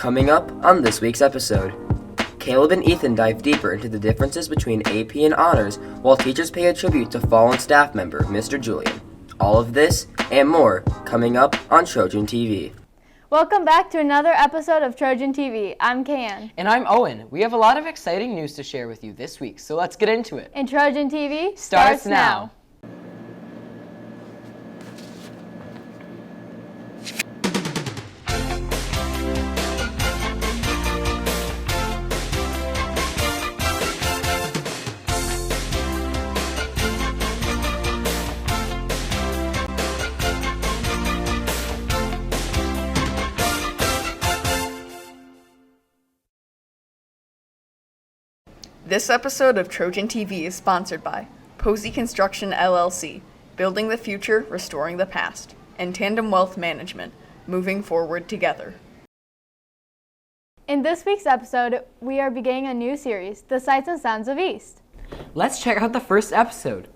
Coming up on this week's episode, Caleb and Ethan dive deeper into the differences between AP and honors while teachers pay a tribute to fallen staff member Mr. Julian. All of this and more coming up on Trojan TV. Welcome back to another episode of Trojan TV. I'm Kayan. And I'm Owen. We have a lot of exciting news to share with you this week, so let's get into it. And Trojan TV starts now. This episode of Trojan TV is sponsored by Posey Construction LLC, Building the Future, Restoring the Past, and Tandem Wealth Management, Moving Forward Together. In this week's episode, we are beginning a new series, The Sights and Sounds of East. Let's check out the first episode.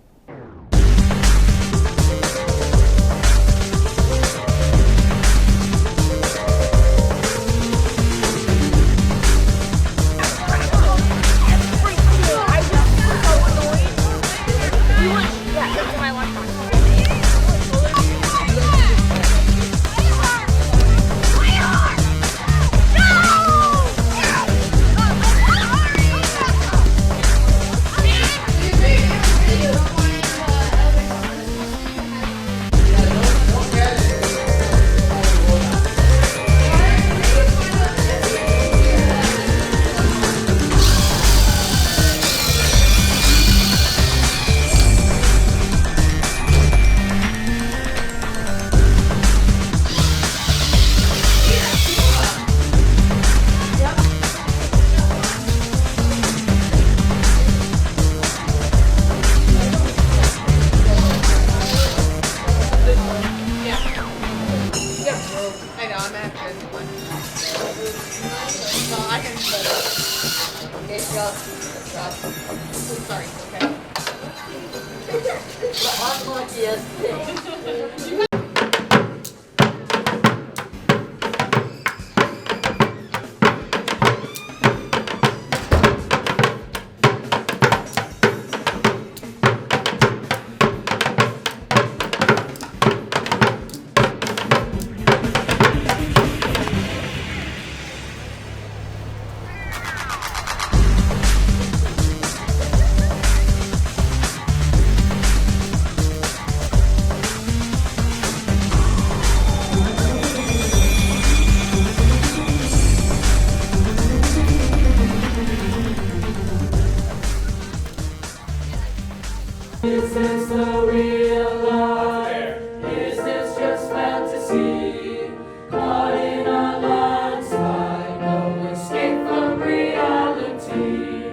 Is this the real life? Is this just fantasy? Caught in a landslide, no escape from reality.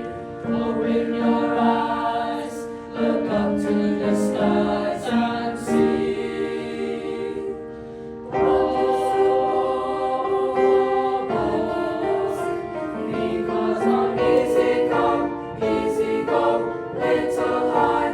Open your eyes, look up to the skies and see. Because I'm easy come, easy go, little high.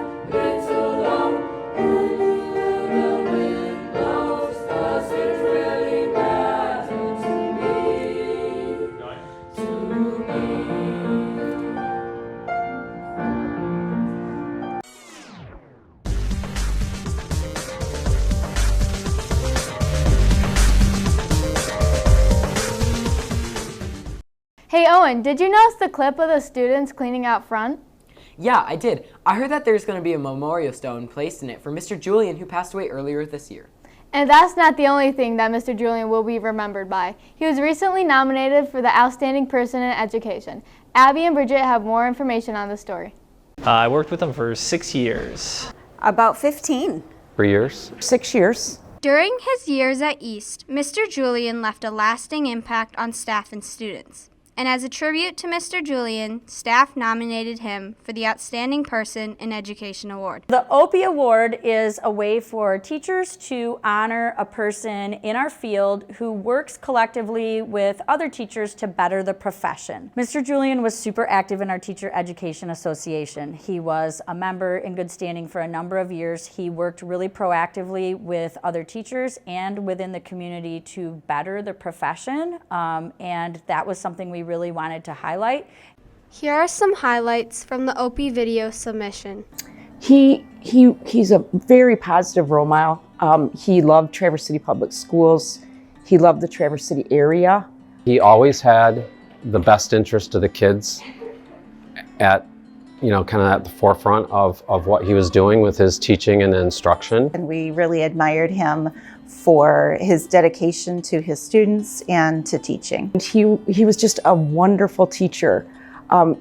Hey Owen, did you notice the clip of the students cleaning out front? Yeah, I did. I heard that there's going to be a memorial stone placed in it for Mr. Julian, who passed away earlier this year. And that's not the only thing that Mr. Julian will be remembered by. He was recently nominated for the Outstanding Person in Education. Abby and Bridget have more information on the story. I worked with him for 6 years. About 15. 3 years. 6 years. During his years at East, Mr. Julian left a lasting impact on staff and students. And as a tribute to Mr. Julian, staff nominated him for the Outstanding Person in Education Award. The Opie Award is a way for teachers to honor a person in our field who works collectively with other teachers to better the profession. Mr. Julian was super active in our Teacher Education Association. He was a member in good standing for a number of years. He worked really proactively with other teachers and within the community to better the profession, and that was something we really wanted to highlight. Here are some highlights from the Opie video submission. He's a very positive role model. He loved Traverse City Public Schools. He loved the Traverse City area. He always had the best interest of the kids at, kind of at the forefront of what he was doing with his teaching and instruction. And we really admired him for his dedication to his students and to teaching. He was just a wonderful teacher.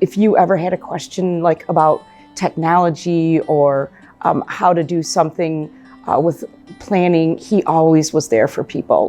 If you ever had a question like about technology or how to do something with planning, he always was there for people.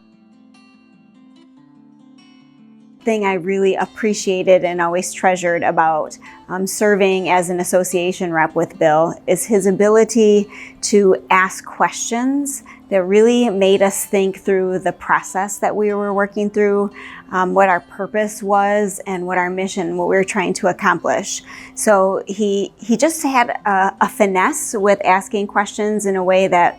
Thing I really appreciated and always treasured about serving as an association rep with Bill is his ability to ask questions that really made us think through the process that we were working through, what our purpose was and what our mission, what we were trying to accomplish. So he just had a finesse with asking questions in a way that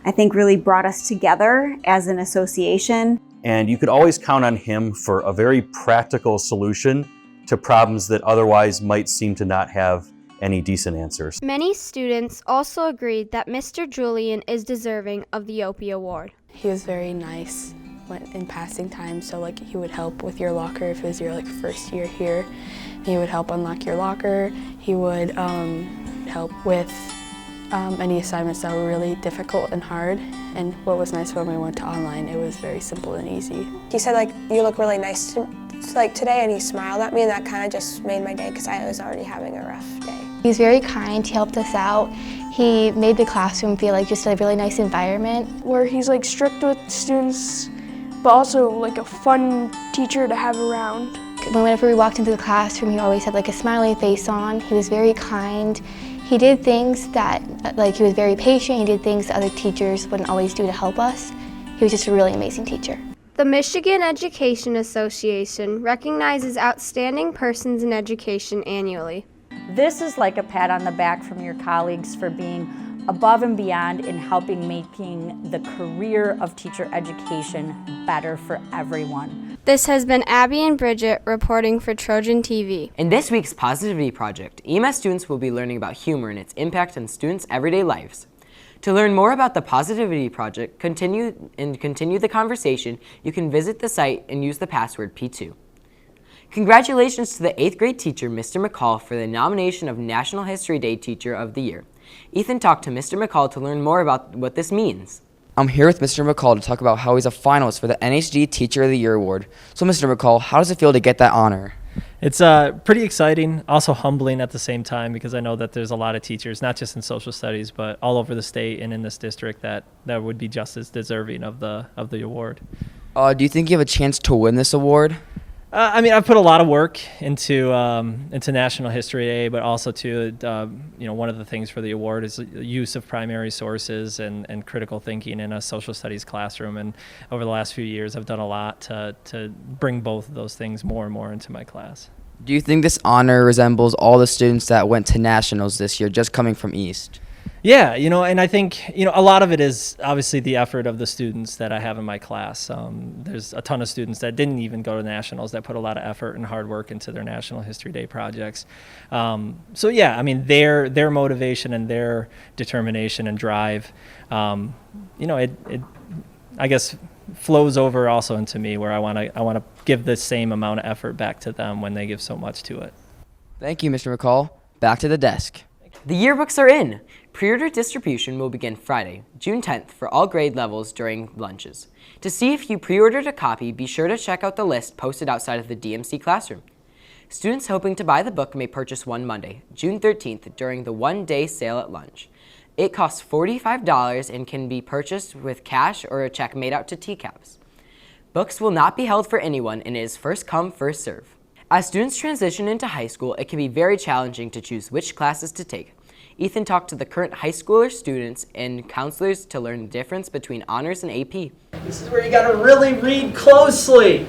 I think really brought us together as an association. And you could always count on him for a very practical solution to problems that otherwise might seem to not have any decent answers. Many students also agreed that Mr. Julian is deserving of the Opie Award. He was very nice in passing time, so he would help with your locker if it was your first year here. He would help unlock your locker. He would help with any assignments that were really difficult and hard. And what was nice when we went to online, it was very simple and easy. He said you look really nice today, and he smiled at me, and that kind of just made my day because I was already having a rough day. He was very kind, he helped us out. He made the classroom feel like just a really nice environment. Where he's strict with students, but also a fun teacher to have around. Whenever we walked into the classroom, he always had a smiley face on. He was very kind. He did things that, he was very patient. He did things that other teachers wouldn't always do to help us. He was just a really amazing teacher. The Michigan Education Association recognizes outstanding persons in education annually. This is like a pat on the back from your colleagues for being above and beyond in helping making the career of teacher education better for everyone. This has been Abby and Bridget reporting for Trojan TV. In this week's Positivity Project, EMS students will be learning about humor and its impact on students' everyday lives. To learn more about the Positivity Project, continue the conversation, you can visit the site and use the password P2. Congratulations to the 8th grade teacher, Mr. McCall, for the nomination of National History Day Teacher of the Year. Ethan talked to Mr. McCall to learn more about what this means. I'm here with Mr. McCall to talk about how he's a finalist for the NHD Teacher of the Year Award. So, Mr. McCall, how does it feel to get that honor? It's pretty exciting, also humbling at the same time, because I know that there's a lot of teachers, not just in social studies, but all over the state and in this district that would be just as deserving of the award. Do you think you have a chance to win this award? I've put a lot of work into National History Day, but also one of the things for the award is use of primary sources and critical thinking in a social studies classroom. And over the last few years, I've done a lot to bring both of those things more and more into my class. Do you think this honor resembles all the students that went to nationals this year, just coming from East? Yeah, and I think, a lot of it is obviously the effort of the students that I have in my class. There's a ton of students that didn't even go to nationals that put a lot of effort and hard work into their National History Day projects. Their motivation and their determination and drive, it I guess flows over also into me, where I want to give the same amount of effort back to them when they give so much to it. Thank you, Mr. McCall. Back to the desk. The yearbooks are in. Pre-order distribution will begin Friday, June 10th for all grade levels during lunches. To see if you pre-ordered a copy, be sure to check out the list posted outside of the DMC classroom. Students hoping to buy the book may purchase one Monday, June 13th, during the one-day sale at lunch. It costs $45 and can be purchased with cash or a check made out to TCAPS. Books will not be held for anyone and it is first come, first serve. As students transition into high school, it can be very challenging to choose which classes to take. Ethan talked to the current high schooler students and counselors to learn the difference between honors and AP. This is where you gotta really read closely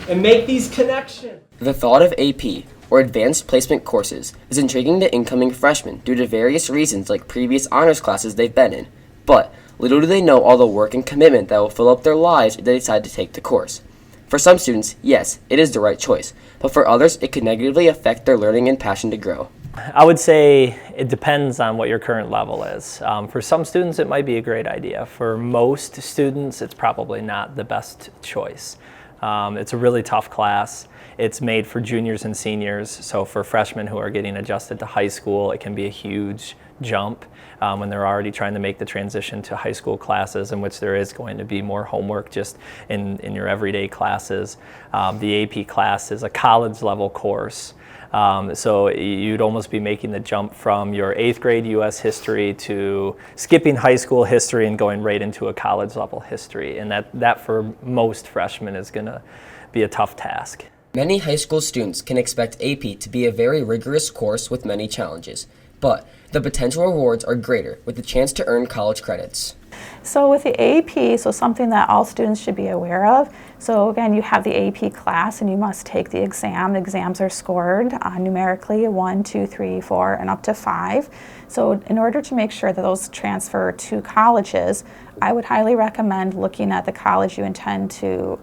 and make these connections. The thought of AP, or advanced placement courses, is intriguing to incoming freshmen due to various reasons like previous honors classes they've been in. But little do they know all the work and commitment that will fill up their lives if they decide to take the course. For some students, yes, it is the right choice, but for others, it could negatively affect their learning and passion to grow. I would say it depends on what your current level is. For some students, it might be a great idea. For most students, it's probably not the best choice. It's a really tough class. It's made for juniors and seniors, so for freshmen who are getting adjusted to high school, it can be a huge jump when they're already trying to make the transition to high school classes, in which there is going to be more homework just in your everyday classes. The AP class is a college level course. So you'd almost be making the jump from your 8th grade U.S. history to skipping high school history and going right into a college level history. And that for most freshmen is going to be a tough task. Many high school students can expect AP to be a very rigorous course with many challenges, but the potential rewards are greater with the chance to earn college credits. So with the AP, so something that all students should be aware of. So again, you have the AP class and you must take the exam. The exams are scored numerically 1, 2, 3, 4, and up to 5. So in order to make sure that those transfer to colleges, I would highly recommend looking at the college you intend to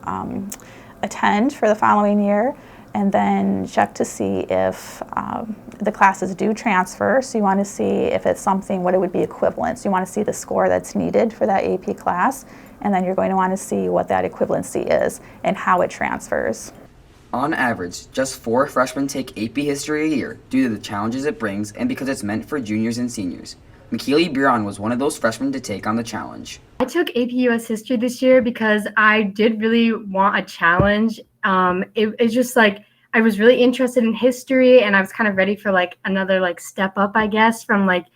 attend for the following year, and then check to see if the classes do transfer. So you want to see if it's something, what it would be equivalent. So you want to see the score that's needed for that AP class, and then you're going to want to see what that equivalency is and how it transfers. On average, just 4 freshmen take AP History a year due to the challenges it brings and because it's meant for juniors and seniors. McKeely Buron was one of those freshmen to take on the challenge. I took AP US History this year because I did really want a challenge. It's just like, I was really interested in history and I was kind of ready for like another like step up, I guess, from like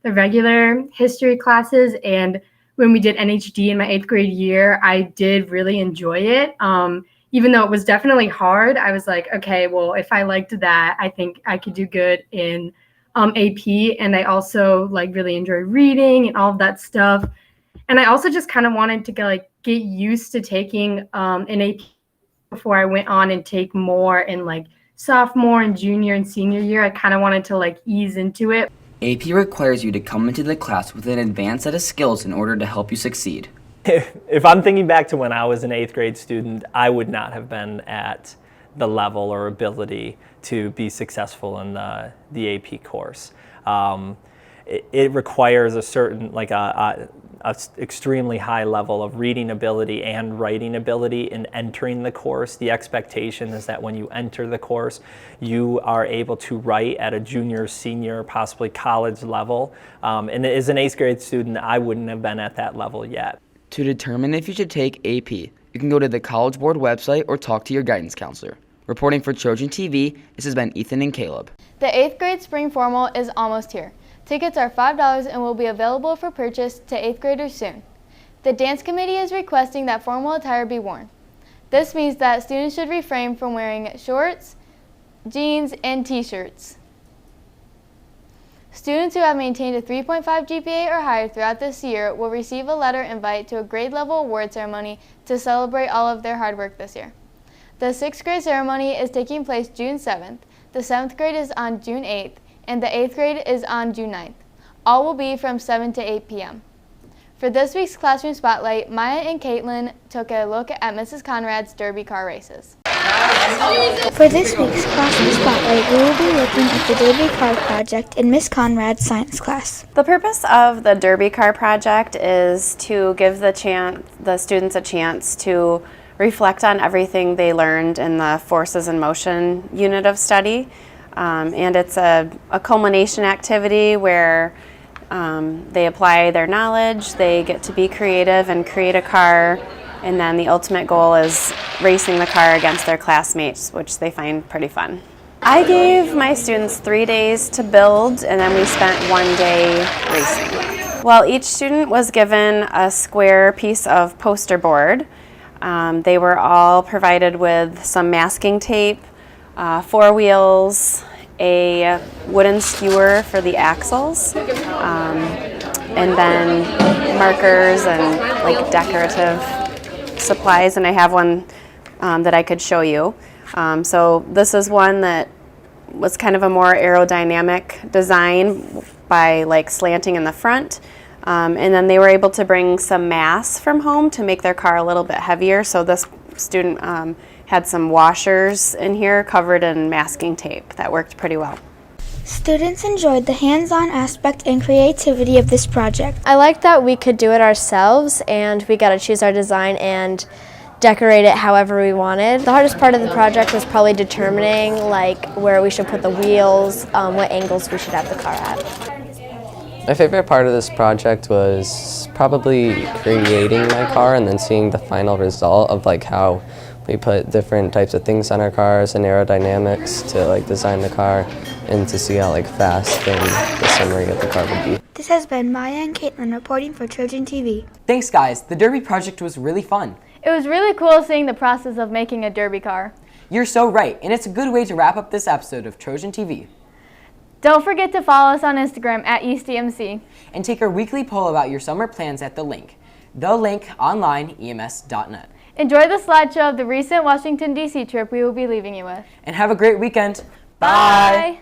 the regular history classes. And when we did NHD in my 8th grade year, I did really enjoy it. Even though it was definitely hard, I was like, okay, well, if I liked that, I think I could do good in AP. And I also like really enjoy reading and all of that stuff. And I also just kind of wanted to get used to taking an AP before I went on and take more in like sophomore and junior and senior year. I kind of wanted to like ease into it. AP requires you to come into the class with an advanced set of skills in order to help you succeed. If I'm thinking back to when I was an 8th grade student, I would not have been at the level or ability to be successful in the AP course. It requires a certain, like a extremely high level of reading ability and writing ability in entering the course. The expectation is that when you enter the course, you are able to write at a junior, senior, possibly college level. And as an 8th grade student, I wouldn't have been at that level yet. To determine if you should take AP, you can go to the College Board website or talk to your guidance counselor. Reporting for Trojan TV, this has been Ethan and Caleb. The 8th grade spring formal is almost here. Tickets are $5 and will be available for purchase to 8th graders soon. The dance committee is requesting that formal attire be worn. This means that students should refrain from wearing shorts, jeans, and t-shirts. Students who have maintained a 3.5 GPA or higher throughout this year will receive a letter invite to a grade level award ceremony to celebrate all of their hard work this year. The 6th grade ceremony is taking place June 7th, the 7th grade is on June 8th, and the 8th grade is on June 9th. All will be from 7 to 8 p.m. For this week's Classroom Spotlight, Maya and Caitlin took a look at Mrs. Conrad's Derby car races. For this week's Classroom Spotlight, we will be looking at the Derby Car Project in Miss Conrad's science class. The purpose of the Derby Car Project is to give the students a chance to reflect on everything they learned in the Forces in Motion unit of study. And it's a culmination activity where they apply their knowledge, they get to be creative and create a car, and then the ultimate goal is racing the car against their classmates, which they find pretty fun. I gave my students 3 days to build, and then we spent 1 day racing. Well, each student was given a square piece of poster board. They were all provided with some masking tape, 4 wheels, a wooden skewer for the axles, and then markers and like decorative supplies, and I have one that I could show you. So this is one that was kind of a more aerodynamic design by like slanting in the front. And then they were able to bring some mass from home to make their car a little bit heavier. So this student had some washers in here covered in masking tape. That worked pretty well. Students enjoyed the hands-on aspect and creativity of this project. I liked that we could do it ourselves and we got to choose our design and decorate it however we wanted. The hardest part of the project was probably determining like where we should put the wheels, what angles we should have the car at. My favorite part of this project was probably creating my car and then seeing the final result of like how we put different types of things on our cars and aerodynamics to like design the car and to see how like fast and the summary of the car would be. This has been Maya and Caitlin reporting for Trojan TV. Thanks guys, the Derby project was really fun. It was really cool seeing the process of making a derby car. You're so right, and it's a good way to wrap up this episode of Trojan TV. Don't forget to follow us on Instagram at EastEMC. And take our weekly poll about your summer plans at the link online, ems.net. Enjoy the slideshow of the recent Washington, D.C. trip we will be leaving you with. And have a great weekend. Bye.